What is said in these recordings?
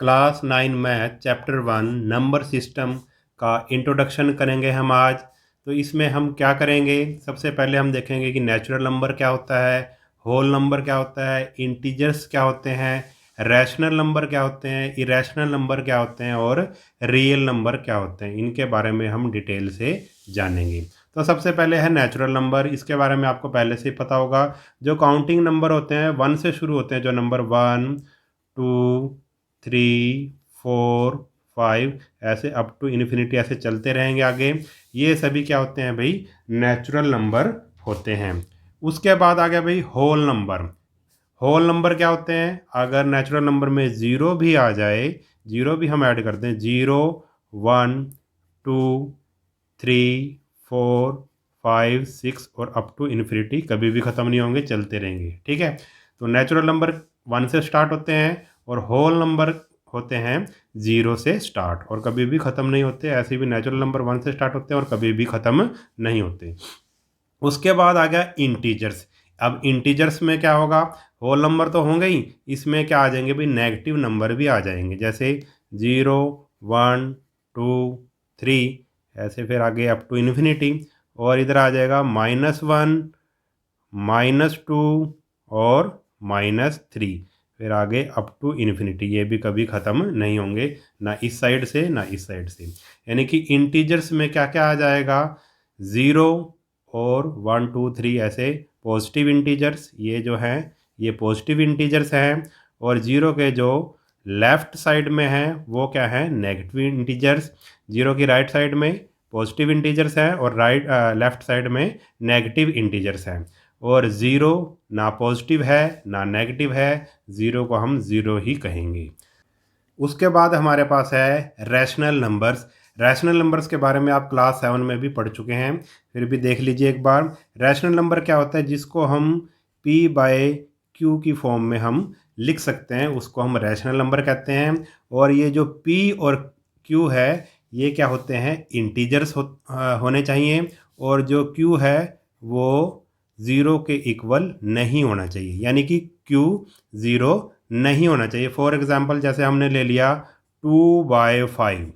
Class 9 math chapter 1 number system का introduction करेंगे हम आज। तो इसमें हम क्या करेंगे, सबसे पहले हम देखेंगे कि नेचुरल नंबर क्या होता है, होल नंबर क्या होता है, इंटीजर्स क्या होते हैं, रैशनल नंबर क्या होते हैं, इरेशनल नंबर क्या होते हैं और रियल नंबर क्या होते हैं। इनके बारे में हम डिटेल से जानेंगे। तो सबसे पहले है नेचुरल नंबर। इसके बारे में आपको पहले से ही पता होगा। जो काउंटिंग नंबर होते हैं 1 से शुरू होते हैं, जो नंबर 1 2 3 4 5 ऐसे अप टू इन्फिनिटी ऐसे चलते रहेंगे आगे। ये सभी क्या होते हैं भाई, नेचुरल नंबर होते हैं। उसके बाद आ गया भाई होल नंबर। होल नंबर क्या होते हैं, अगर नेचुरल नंबर में ज़ीरो भी आ जाए, ज़ीरो भी हम ऐड करते हैं, 0 1 2 3 4 5 6 और अप टू इन्फिनिटी, कभी भी ख़त्म नहीं होंगे, चलते रहेंगे। ठीक है, तो नेचुरल नंबर 1 से स्टार्ट होते हैं और होल नंबर होते हैं 0 से स्टार्ट और कभी भी ख़त्म नहीं होते। ऐसे भी नेचुरल नंबर 1 से स्टार्ट होते हैं और कभी भी ख़त्म नहीं होते। उसके बाद आ गया इंटीजर्स। अब इंटीजर्स में क्या होगा, होल नंबर तो होंगे ही, इसमें क्या आ जाएंगे भाई, नेगेटिव नंबर भी आ जाएंगे, जैसे 0 1 2 3 ऐसे, फिर आगे अप टू इन्फिनिटी। और इधर आ जाएगा -1 -2 और -3, फिर आगे अप टू इन्फिनिटी। ये भी कभी ख़त्म नहीं होंगे, ना इस साइड से ना इस साइड से। यानी कि इंटीजर्स में क्या क्या आ जाएगा, 0 और 1 2 3 ऐसे पॉजिटिव इंटीजर्स, ये जो हैं ये पॉजिटिव इंटीजर्स हैं। और 0 के जो लेफ़्ट साइड में हैं वो क्या है, नेगेटिव इंटीजर्स। 0 की राइट साइड में पॉजिटिव इंटीजर्स हैं और लेफ़्ट साइड में नेगेटिव इंटीजर्स हैं। और 0 ना पॉजिटिव है ना नेगेटिव है, 0 को हम 0 ही कहेंगे। उसके बाद हमारे पास है रैशनल नंबर्स। रैशनल नंबर्स के बारे में आप क्लास 7 में भी पढ़ चुके हैं, फिर भी देख लीजिए एक बार। रैशनल नंबर क्या होता है, जिसको हम p/q की फॉर्म में हम लिख सकते हैं, उसको हम रैशनल नंबर कहते हैं। और ये जो p और q है, ये क्या होते हैं, इंटीजर्स होने चाहिए। और जो q है वो 0 के इक्वल नहीं होना चाहिए, यानी कि q 0 नहीं होना चाहिए। फॉर एग्ज़ाम्पल जैसे हमने ले लिया 2/5,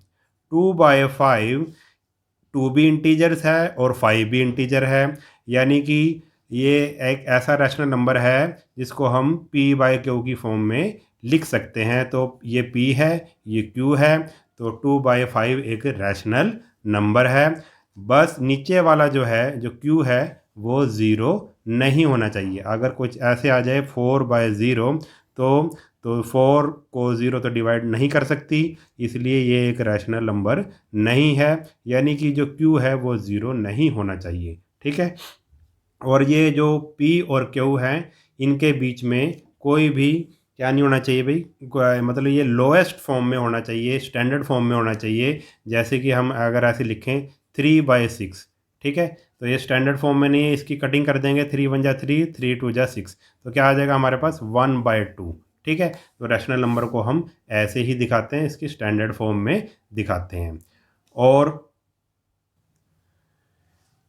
2/5, 2 भी इंटीजर्स है और 5 भी इंटीजर है, यानी कि ये एक ऐसा रैशनल नंबर है जिसको हम p/q की फॉर्म में लिख सकते हैं। तो ये p है, ये q है, तो 2/5 एक रैशनल नंबर है। बस नीचे वाला जो है, जो q है, वो 0 नहीं होना चाहिए। अगर कुछ ऐसे आ जाए 4/0, तो 4 को 0 तो डिवाइड नहीं कर सकती, इसलिए ये एक रैशनल नंबर नहीं है, यानी कि जो q है वो 0 नहीं होना चाहिए। ठीक है, और ये जो p और q हैं, इनके बीच में कोई भी क्या नहीं होना चाहिए भाई, मतलब ये लोएस्ट फॉर्म में होना चाहिए, स्टैंडर्ड फॉर्म में होना चाहिए। जैसे कि हम अगर ऐसे लिखें 3/6, ठीक है, तो ये स्टैंडर्ड फॉर्म में नहीं है, इसकी कटिंग कर देंगे, 3 1 जा 3, 3 2 जा 6, तो क्या आ जाएगा हमारे पास 1/2। ठीक है, तो रैशनल नंबर को हम ऐसे ही दिखाते हैं, इसकी स्टैंडर्ड फॉर्म में दिखाते हैं। और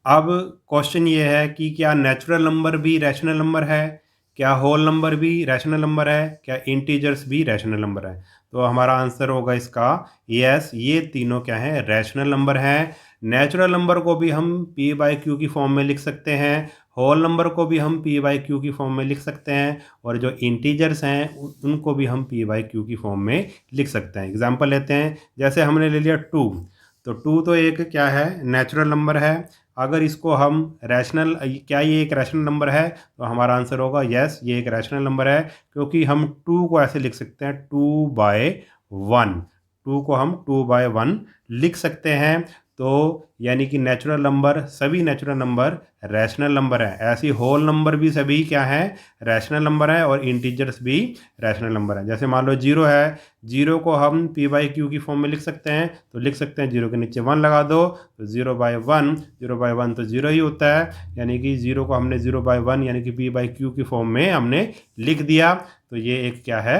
अब क्वेश्चन ये है कि क्या नेचुरल नंबर भी रैशनल नंबर है, क्या होल नंबर भी रैशनल नंबर है, क्या इंटीजर्स भी रैशनल नंबर है। तो हमारा आंसर होगा इसका यस, ये तीनों क्या हैं, रैशनल नंबर हैं। नेचुरल नंबर को भी हम p/q की फॉर्म में लिख सकते हैं, होल नंबर को भी हम p/q की फॉर्म में लिख सकते हैं, और जो इंटीजर्स हैं उनको भी हम p/q की फॉर्म में लिख सकते हैं। एग्जाम्पल लेते हैं, जैसे हमने ले लिया 2, तो 2 तो एक क्या है, नेचुरल नंबर है। अगर इसको हम रैशनल, क्या ये एक रैशनल नंबर है, तो हमारा आंसर होगा यस, ये एक रैशनल नंबर है, क्योंकि हम 2 को ऐसे लिख सकते हैं 2/1, 2 को हम 2/1 लिख सकते हैं। तो यानी कि नेचुरल नंबर, सभी नेचुरल नंबर रैशनल नंबर है। ऐसी होल नंबर भी सभी क्या है, रैशनल नंबर है, और इंटीजर्स भी रैशनल नंबर है। जैसे मान लो 0 है, 0 को हम p/q की फॉर्म में लिख सकते हैं, तो लिख सकते हैं 0 के नीचे 1 लगा दो, तो 0/1, 0/1 तो 0 ही होता है, यानी कि 0 को हमने 0/1 यानी कि p/q की फॉर्म में हमने लिख दिया, तो ये एक क्या है,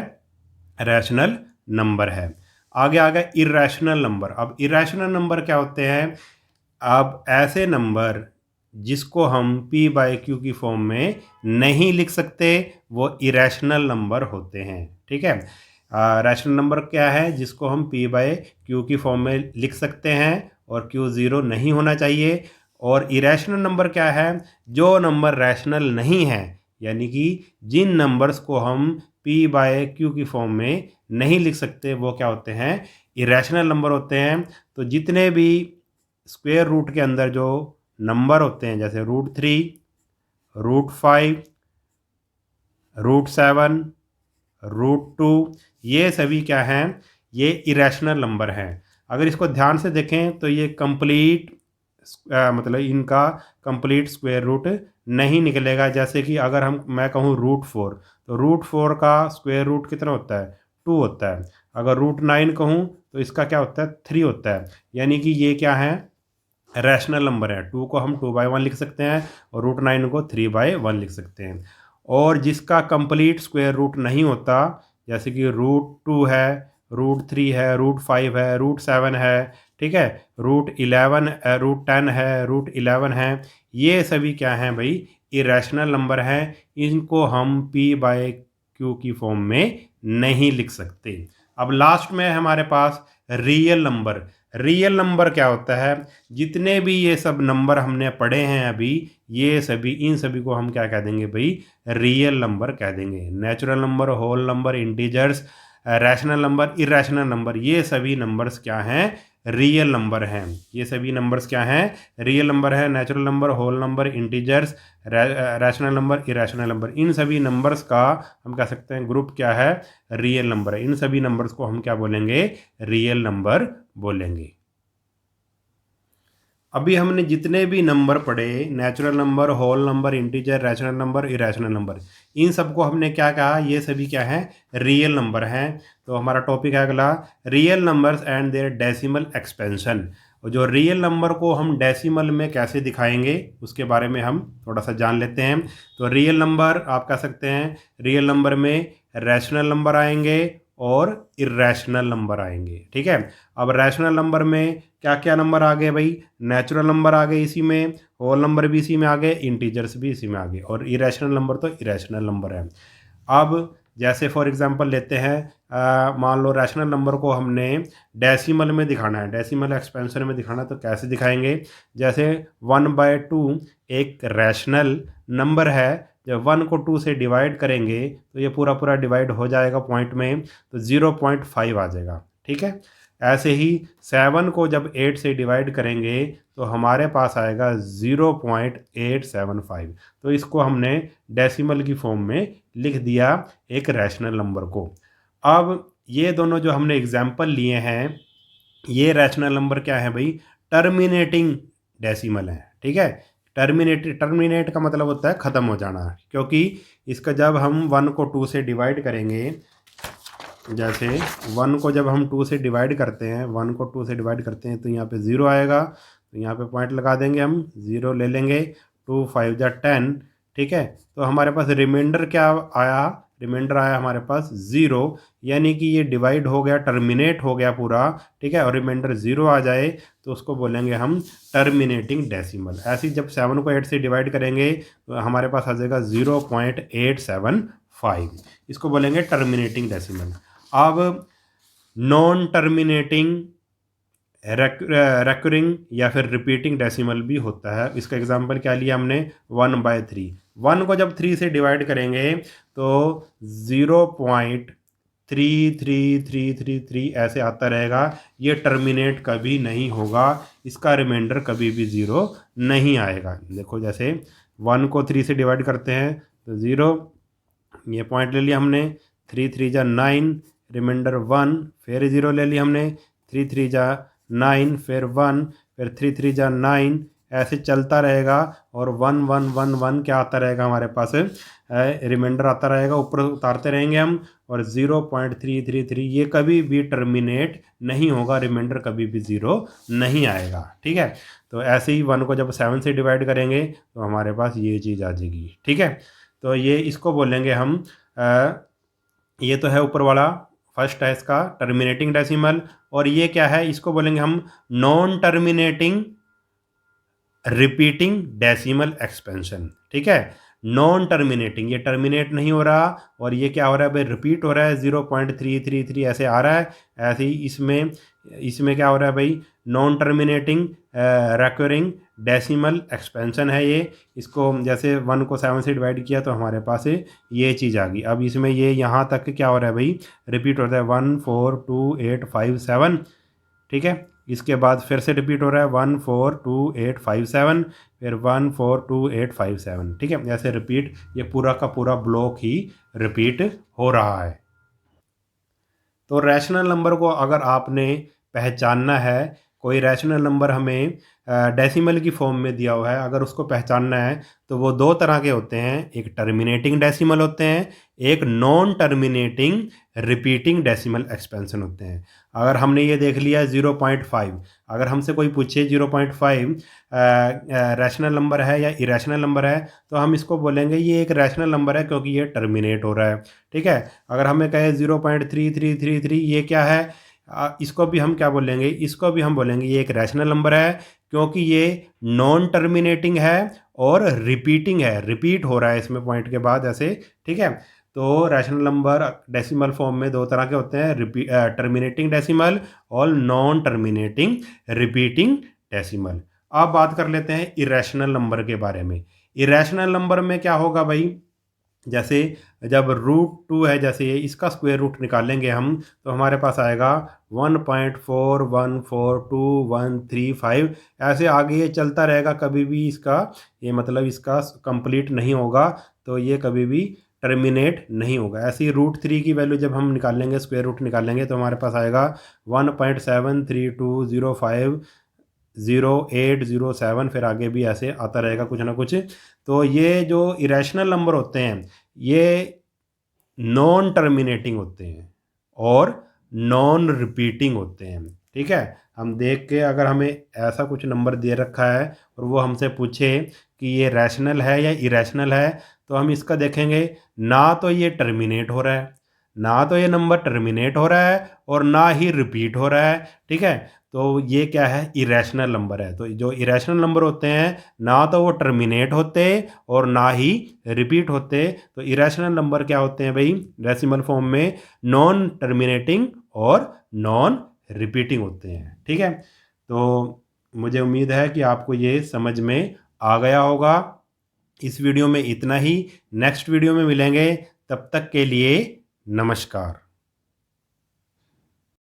रैशनल नंबर है। आगे आ गया इरैशनल नंबर। अब इरैशनल नंबर क्या होते हैं, अब ऐसे नंबर जिसको हम p/q की फॉर्म में नहीं लिख सकते, वो इरैशनल नंबर होते हैं। ठीक है, रैशनल नंबर क्या है जिसको हम p बाय क्यू की फॉर्म में लिख सकते हैं और क्यू ज़ीरो नहीं होना चाहिए। और इरेशनल नंबर क्या है, जो नंबर रैशनल नहीं है, यानी कि जिन नंबर्स को हम p बाय क्यू की फॉर्म में नहीं लिख सकते वो क्या होते हैं, इरेशनल नंबर होते हैं। तो जितने भी स्क्वायर रूट के अंदर जो नंबर होते हैं जैसे √3, √5, √7, √2, ये सभी क्या हैं, ये इरेशनल नंबर हैं। अगर इसको ध्यान से देखें तो ये कंप्लीट मतलब इनका कंप्लीट स्क्वायर रूट नहीं निकलेगा। जैसे कि अगर मैं कहूँ √4, तो √4 का स्क्वायर रूट कितना होता है, 2 होता है। अगर √9 कहूँ तो इसका क्या होता है, 3 होता है। यानी कि ये क्या है, रैशनल नंबर है। 2 को हम 2/1 लिख सकते हैं और √9 को 3/1 लिख सकते हैं। और जिसका कंप्लीट स्क्वायर रूट नहीं होता, जैसे कि √2 है, √3 है, √5 है, √7 है, ठीक है, √11, √10 है, √11 है, ये सभी क्या हैं भाई, इरेशनल नंबर हैं। इनको हम p बाय क्यू की फॉर्म में नहीं लिख सकते। अब लास्ट में हमारे पास रियल नंबर। रियल नंबर क्या होता है, जितने भी ये सब नंबर हमने पढ़े हैं अभी, ये सभी, इन सभी को हम क्या कह देंगे भाई, रियल नंबर कह देंगे। Natural number, whole number, integers, rational number, irrational number, ये सभी नंबर्स क्या हैं, रियल नंबर हैं। ये सभी नंबर्स क्या हैं, रियल नंबर है। Natural number, whole number, integers, rational number, irrational number, इन सभी नंबर्स का हम कह सकते हैं ग्रुप क्या है, रियल नंबर है। इन सभी नंबर्स को हम क्या बोलेंगे, रियल नंबर बोलेंगे। अभी हमने जितने भी नंबर पढ़े, natural number, whole number, integer, rational number, irrational number, इन सबको हमने क्या कहा, ये सभी क्या हैं, रियल नंबर हैं। तो हमारा टॉपिक है अगला, real numbers and their decimal expansion. और जो रियल नंबर को हम डेसिमल में कैसे दिखाएंगे उसके बारे में हम थोड़ा सा जान लेते हैं। तो रियल नंबर आप कह सकते हैं, रियल नंबर में रैशनल नंबर आएंगे और इरेशनल नंबर आएंगे, ठीक है। अब रैशनल नंबर में क्या क्या नंबर आ गए भाई, नेचुरल नंबर आ गए इसी में, होल नंबर भी इसी में आ गए, इंटीजर्स भी इसी में आ गए, और इरेशनल नंबर तो इरेशनल नंबर है। अब जैसे फॉर एग्जांपल लेते हैं, मान लो रैशनल नंबर को हमने डेसिमल में दिखाना है, डेसिमल एक्सपेंशन में दिखाना है, तो कैसे दिखाएंगे, जैसे 1/2 एक रैशनल नंबर है। जब 1 को 2 से डिवाइड करेंगे तो ये पूरा पूरा डिवाइड हो जाएगा पॉइंट में, तो 0.5 आ जाएगा, ठीक है। ऐसे ही 7 को जब 8 से डिवाइड करेंगे तो हमारे पास आएगा 0.875। तो इसको हमने डेसिमल की फॉर्म में लिख दिया एक रैशनल नंबर को। अब ये दोनों जो हमने एग्जाम्पल लिए हैं, ये रैशनल नंबर क्या है भाई, टर्मिनेटिंग डेसिमल है, ठीक है। टर्मिनेट का मतलब होता है ख़त्म हो जाना, क्योंकि इसका जब हम 1 को 2 से डिवाइड करेंगे, जैसे 1 को जब हम 2 से डिवाइड करते हैं, 1 को 2 से डिवाइड करते हैं तो यहाँ पे 0 आएगा, तो यहाँ पे पॉइंट लगा देंगे, हम 0 ले लेंगे, 2 5 जा 10, ठीक है। तो हमारे पास रिमाइंडर क्या आया, रिमाइंडर आया हमारे पास 0, यानी कि ये डिवाइड हो गया, टर्मिनेट हो गया पूरा, ठीक है। और रिमाइंडर 0 आ जाए तो उसको बोलेंगे हम टर्मिनेटिंग डेसिमल। ऐसे ही जब 7 को 8 से डिवाइड करेंगे तो हमारे पास आ जाएगा 0.875, इसको बोलेंगे टर्मिनेटिंग डेसिमल। अब नॉन टर्मिनेटिंग, रेकरिंग या फिर रिपीटिंग डेसिमल भी होता है। इसका एग्जांपल क्या लिया हमने, 1/3। 1 को जब 3 से डिवाइड करेंगे तो 0.33333 ऐसे आता रहेगा, ये टर्मिनेट कभी नहीं होगा, इसका रिमाइंडर कभी भी 0 नहीं आएगा। देखो जैसे 1 को 3 से डिवाइड करते हैं तो 0, ये पॉइंट ले लिया हमने, 3 3 जा 9, रिमाइंडर 1, फिर 0 ले लिया हमने, 3 3 जा 9, फिर 1, फिर 3 3 जा 9, ऐसे चलता रहेगा। और 1 1 1 1 क्या आता रहेगा हमारे पास, रिमाइंडर आता रहेगा, ऊपर उतारते रहेंगे हम, और 0.333 ये कभी भी टर्मिनेट नहीं होगा, रिमाइंडर कभी भी 0 नहीं आएगा, ठीक है। तो ऐसे ही 1 को जब 7 से डिवाइड करेंगे तो हमारे पास ये चीज़ आ जाएगी, ठीक है। तो ये इसको बोलेंगे हम, ये तो है ऊपर वाला, फर्स्ट है इसका टर्मिनेटिंग डेसिमल, और ये क्या है, इसको बोलेंगे हम non terminating repeating decimal expansion, ठीक है। नॉन टर्मिनेटिंग, ये टर्मिनेट नहीं हो रहा, और ये क्या हो रहा है भाई, रिपीट हो रहा है, 0.333 ऐसे आ रहा है। ऐसे ही इसमें इसमें क्या हो रहा है भाई, non terminating recurring decimal expansion है ये। इसको जैसे 1 को 7 से डिवाइड किया तो हमारे पास ये चीज़ आ गई। अब इसमें ये यहाँ तक क्या हो रहा है भाई, रिपीट होता है 1 4 2 8 5 7, ठीक है। इसके बाद फिर से रिपीट हो रहा है 1 4 2 8 5 7, फिर 1 4 2 8 5 7, ठीक है। ऐसे रिपीट, ये पूरा का पूरा ब्लॉक ही रिपीट हो रहा है। तो रैशनल नंबर को अगर आपने पहचानना है, कोई रैशनल नंबर हमें डेसिमल की फॉर्म में दिया हुआ है, अगर उसको पहचानना है तो वो दो तरह के होते हैं, एक टर्मिनेटिंग डेसिमल होते हैं, एक non terminating repeating decimal expansion होते हैं। अगर हमने ये देख लिया 0.5, अगर हमसे कोई पूछे 0.5 रैशनल नंबर है या इरेशनल नंबर है, तो हम इसको बोलेंगे ये एक रैशनल नंबर है क्योंकि ये टर्मिनेट हो रहा है, ठीक है। अगर हमें कहे 0.3333 ये क्या है, इसको भी हम क्या बोलेंगे, इसको भी हम बोलेंगे ये एक रैशनल नंबर है क्योंकि ये नॉन टर्मिनेटिंग है और रिपीटिंग है, रिपीट हो रहा है इसमें पॉइंट के बाद ऐसे, ठीक है। तो रैशनल नंबर डेसिमल फॉर्म में दो तरह के होते हैं, टर्मिनेटिंग डेसिमल और नॉन टर्मिनेटिंग रिपीटिंग डेसिमल। अब बात कर लेते हैं इरेशनल नंबर के बारे में। इरेशनल नंबर में क्या होगा भाई, जैसे जब √2 है, जैसे ये इसका स्क्वायर रूट निकालेंगे हम, तो हमारे पास आएगा 1.414213 ऐसे आगे ये चलता रहेगा, कभी भी इसका ये मतलब इसका कंप्लीट नहीं होगा, तो ये कभी भी टर्मिनेट नहीं होगा। ऐसे ही √3 की वैल्यू जब हम निकालेंगे, स्क्वायर रूट निकालेंगे, तो हमारे पास आएगा 1.7320500807, फिर आगे भी ऐसे आता रहेगा कुछ ना कुछ। तो ये जो इरेशनल नंबर होते हैं ये नॉन टर्मिनेटिंग होते हैं और नॉन रिपीटिंग होते हैं, ठीक है। हम देख के अगर हमें ऐसा कुछ नंबर दे रखा है और वो हमसे पूछे कि ये रैशनल है या इरेशनल है, तो हम इसका देखेंगे, ना तो ये टर्मिनेट हो रहा है, ना तो ये नंबर टर्मिनेट हो रहा है और ना ही रिपीट हो रहा है, ठीक है। तो ये क्या है, इरेशनल नंबर है। तो जो इरेशनल नंबर होते हैं ना तो वो टर्मिनेट होते और ना ही रिपीट होते। तो इरेशनल नंबर क्या होते हैं भाई, डेसिमल फॉर्म में नॉन टर्मिनेटिंग और नॉन रिपीटिंग होते हैं, ठीक है। तो मुझे उम्मीद है कि आपको ये समझ में आ गया होगा। इस वीडियो में इतना ही, नेक्स्ट वीडियो में मिलेंगे, तब तक के लिए नमस्कार।